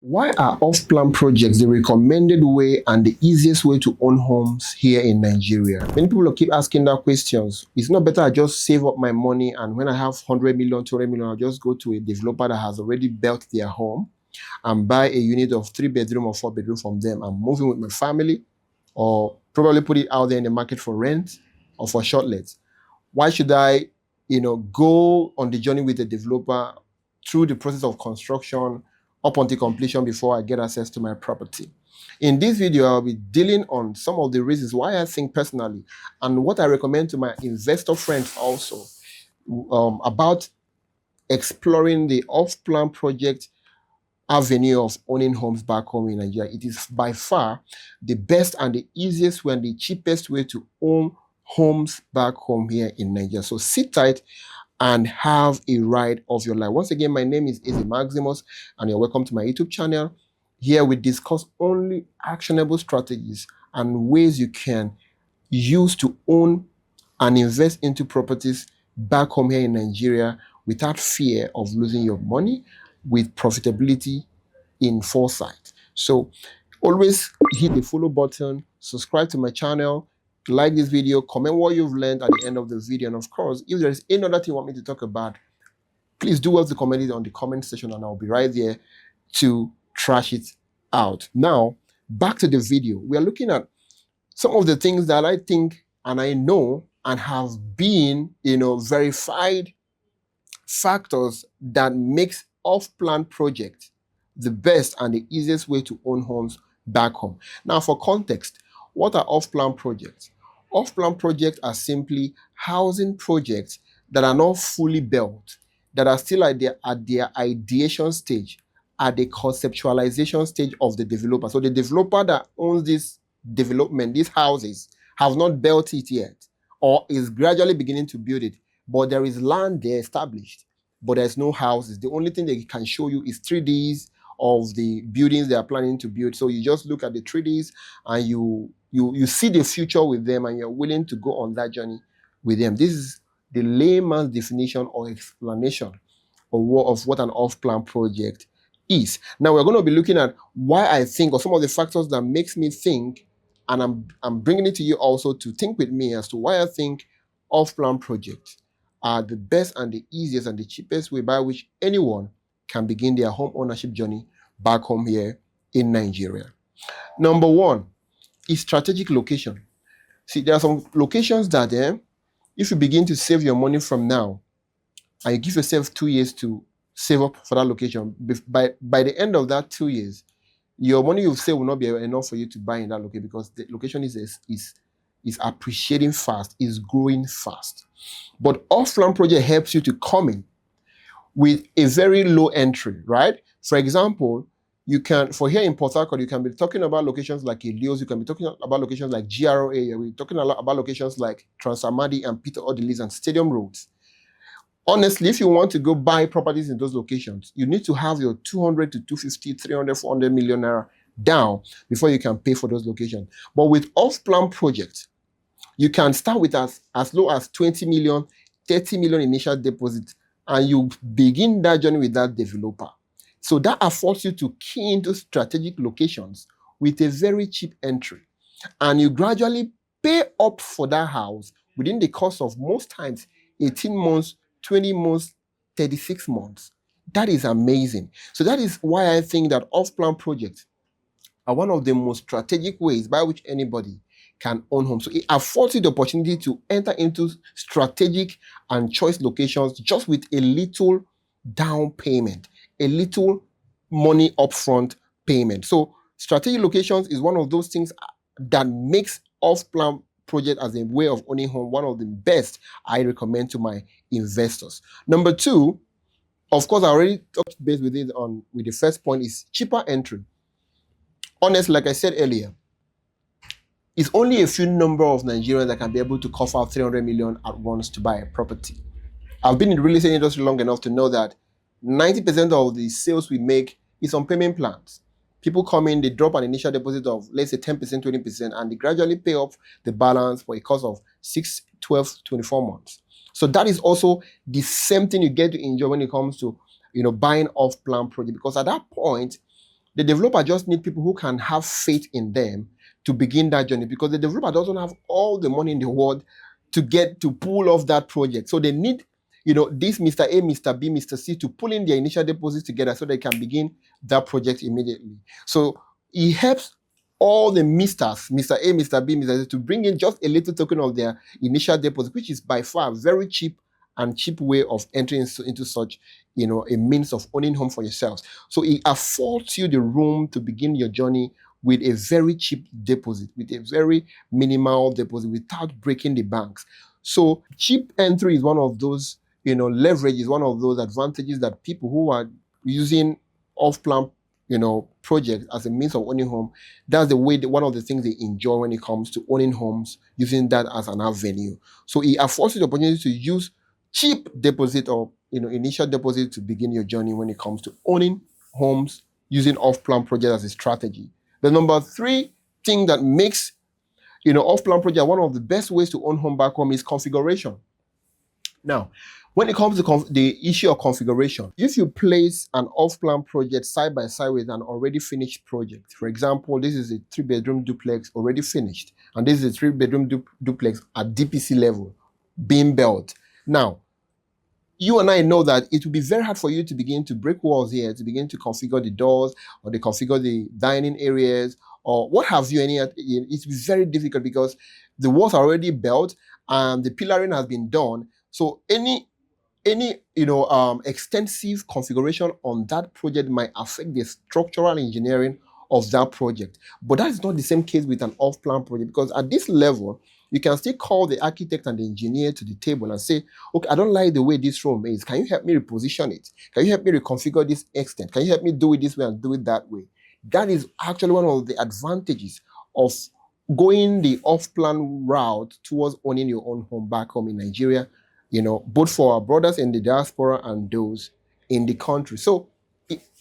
Why are off-plan projects the recommended way and the easiest way to own homes here in Nigeria? Many people will keep asking that questions. It's not better I just save up my money and when I have 100 million, 200 million, I'll just go to a developer that has already built their home and buy a unit of 3 bedroom or 4 bedroom from them and move in with my family, or probably put it out there in the market for rent or for short let. Why should I, go on the journey with a developer through the process of construction up until completion before I get access to my property? In this video, I'll be dealing on some of the reasons why I think personally and what I recommend to my investor friends also about exploring the off-plan project avenue of owning homes back home in Nigeria. It is by far the best and the easiest way and the cheapest way to own homes back home here in Nigeria. So sit tight and have a ride of your life. Once again, my name is Maximus and you're welcome to my YouTube channel. Here we discuss only actionable strategies and ways you can use to own and invest into properties back home here in Nigeria without fear of losing your money, with profitability in foresight. So always hit the follow button, subscribe to my channel, like this video, comment what you've learned at the end of the video, and of course, if there's any other thing you want me to talk about, please do well to comment it on the comment section and I'll be right there to trash it out. Now, back to the video. We are looking at some of the things that I think and I know and have been, verified factors that makes off-plan projects the best and the easiest way to own homes back home. Now, for context, what are off-plan projects? Off-plan projects are simply housing projects that are not fully built, that are still at their ideation stage, at the conceptualization stage of the developer. So the developer that owns this development, these houses, have not built it yet, or is gradually beginning to build it, but there is land there established, but there's no houses. The only thing they can show you is 3Ds of the buildings they are planning to build. So you just look at the 3Ds and you see the future with them and you're willing to go on that journey with them. This is the layman's definition or explanation of what an off-plan project is. Now we're going to be looking at why I think, or some of the factors that makes me think, and I'm bringing it to you also to think with me as to why I think off-plan projects are the best and the easiest and the cheapest way by which anyone can begin their home ownership journey back home here in Nigeria. Number one is strategic location. See, there are some locations that if you begin to save your money from now and you give yourself 2 years to save up for that location, by the end of that 2 years, your money you've saved will not be enough for you to buy in that location because the location is appreciating fast, is growing fast. But off-plan project helps you to come in with a very low entry, right? For example, you can, for here in Port Harcourt, you can be talking about locations like Elios, you can be talking about locations like GRA, we're talking a lot about locations like Trans-Amadi and Peter Odilis and Stadium Roads. Honestly, if you want to go buy properties in those locations, you need to have your 200 to 250, 300, 400 million naira down before you can pay for those locations. But with off-plan projects, you can start with as low as 20 million, 30 million initial deposit, and you begin that journey with that developer. So that affords you to key into strategic locations with a very cheap entry. And you gradually pay up for that house within the course of most times 18 months, 20 months, 36 months. That is amazing. So that is why I think that off-plan projects are one of the most strategic ways by which anybody can own homes. So it affords you the opportunity to enter into strategic and choice locations just with a little down payment, a little money upfront payment. So strategic locations is one of those things that makes off-plan project as a way of owning home one of the best I recommend to my investors. Number two, of course, I already touched base with it with the first point, is cheaper entry. Honestly, like I said earlier, it's only a few number of Nigerians that can be able to cough out 300 million at once to buy a property. I've been in the real estate industry long enough to know that 90% of the sales we make is on payment plans. People come in, they drop an initial deposit of, let's say, 10%, 20%, and they gradually pay off the balance for a course of 6, 12, 24 months. So that is also the same thing you get to enjoy when it comes to, buying off-plan project, because at that point, The developer just need people who can have faith in them to begin that journey, because the developer doesn't have all the money in the world to pull off that project. So they need, this Mr. A, Mr. B, Mr. C to pull in their initial deposits together so they can begin that project immediately. So it helps all the Mr. A, Mr. B, Mr. C to bring in just a little token of their initial deposit, which is by far very cheap way of entering into such, a means of owning home for yourselves. So it affords you the room to begin your journey with a very cheap deposit, with a very minimal deposit, without breaking the banks. So cheap entry is one of those, leverage is one of those advantages that people who are using off-plan, projects as a means of owning home, that's the way, one of the things they enjoy when it comes to owning homes, using that as an avenue. So it affords you the opportunity to use cheap deposit or initial deposit to begin your journey when it comes to owning homes using off-plan project as a strategy. The number 3 thing that makes off-plan project one of the best ways to own home back home is configuration. Now, when it comes to the issue of configuration, if you place an off-plan project side by side with an already finished project, for example, this is a 3-bedroom duplex already finished, and this is a 3-bedroom duplex at DPC level being built. Now, you and I know that it will be very hard for you to begin to break walls here, to begin to configure the doors, or to configure the dining areas, or what have you. It's very difficult because the walls are already built and the pillaring has been done. So any extensive configuration on that project might affect the structural engineering of that project. But that is not the same case with an off-plan project, because at this level, you can still call the architect and the engineer to the table and say, okay, I don't like the way this room is. Can you help me reposition it? Can you help me reconfigure this extent? Can you help me do it this way and do it that way? That is actually one of the advantages of going the off-plan route towards owning your own home back home in Nigeria, both for our brothers in the diaspora and those in the country. So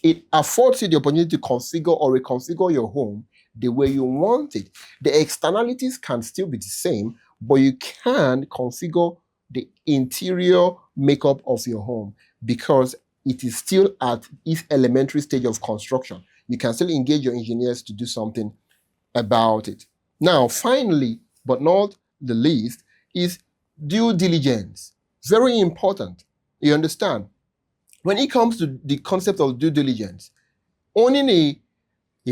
it affords you the opportunity to configure or reconfigure your home the way you want it. The externalities can still be the same, but you can configure the interior makeup of your home because it is still at its elementary stage of construction. You can still engage your engineers to do something about it. Now, finally, but not the least, is due diligence. Very important. You understand? When it comes to the concept of due diligence, owning a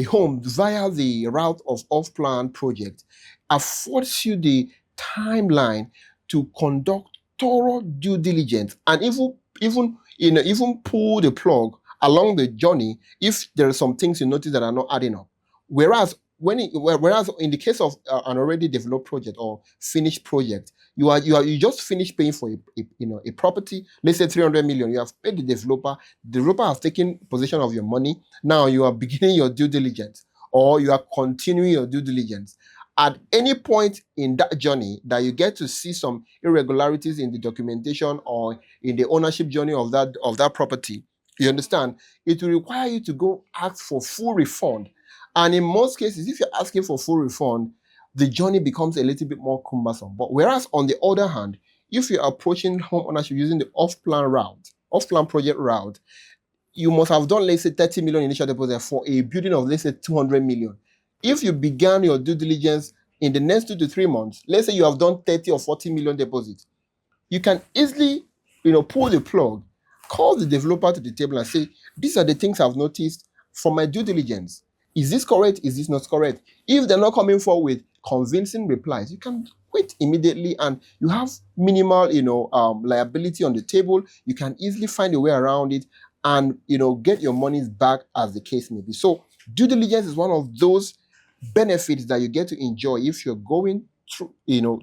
home via the route of off-plan project affords you the timeline to conduct thorough due diligence and even pull the plug along the journey if there are some things you notice that are not adding up. Whereas in the case of an already developed project or finished project, you just finished paying for a property, let's say 300 million. You have paid the developer. The developer has taken possession of your money. Now you are beginning your due diligence, or you are continuing your due diligence. At any point in that journey that you get to see some irregularities in the documentation or in the ownership journey of that property, you understand, it will require you to go ask for full refund. And in most cases, if you're asking for full refund, the journey becomes a little bit more cumbersome. But whereas on the other hand, if you're approaching home ownership using the off-plan project route, you must have done, let's say, 30 million initial deposit for a building of, let's say, 200 million. If you began your due diligence in the next 2 to 3 months, let's say you have done 30 or 40 million deposits, you can easily, pull the plug, call the developer to the table and say, these are the things I've noticed from my due diligence. Is this correct? Is this not correct? If they're not coming forward with convincing replies, you can quit immediately and you have minimal, liability on the table. You can easily find a way around it and, get your monies back as the case may be. So due diligence is one of those benefits that you get to enjoy if you're going through,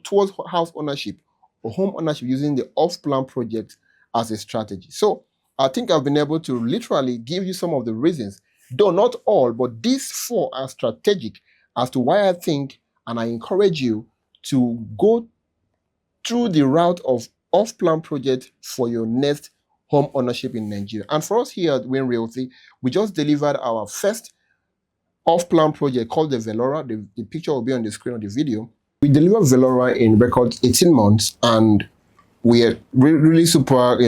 towards house ownership or home ownership using the off-plan project as a strategy. So I think I've been able to literally give you some of the reasons, though not all, but these 4 are strategic as to why I think and I encourage you to go through the route of off-plan project for your next home ownership in Nigeria. And for us here at Win Realty, we just delivered our first off-plan project called the Velora. The picture will be on the screen of the video. We delivered Velora in record 18 months, and we are really super,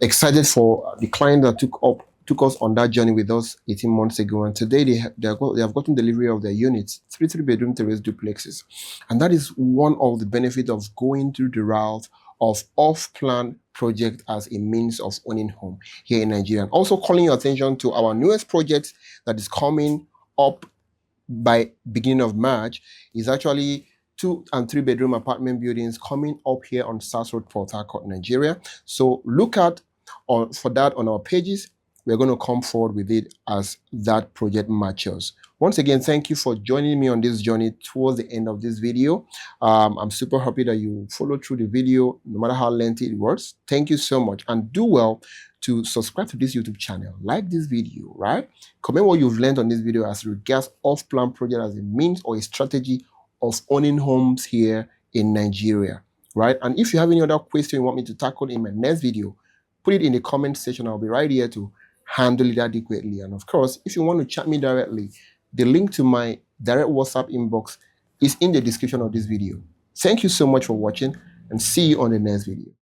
excited for the client that took took us on that journey with us 18 months ago, and today they have gotten delivery of their units, three bedroom terrace duplexes. And that is one of the benefits of going through the route of off-plan project as a means of owning home here in Nigeria. And also calling your attention to our newest project that is coming up by beginning of March is actually 2 and 3 bedroom apartment buildings coming up here on South Road, Port Harcourt, Nigeria. So look out for that on our pages. We're going to come forward with it as that project matures. Once again, thank you for joining me on this journey towards the end of this video. I'm super happy that you follow through the video, no matter how lengthy it was. Thank you so much, and do well to subscribe to this YouTube channel. Like this video, right? Comment what you've learned on this video as regards off-plan project as a means or a strategy of owning homes here in Nigeria, right? And if you have any other question you want me to tackle in my next video, put it in the comment section. I'll be right here to handle it adequately. And of course, if you want to chat me directly, the link to my direct WhatsApp inbox is in the description of this video. Thank you so much for watching, and see you on the next video.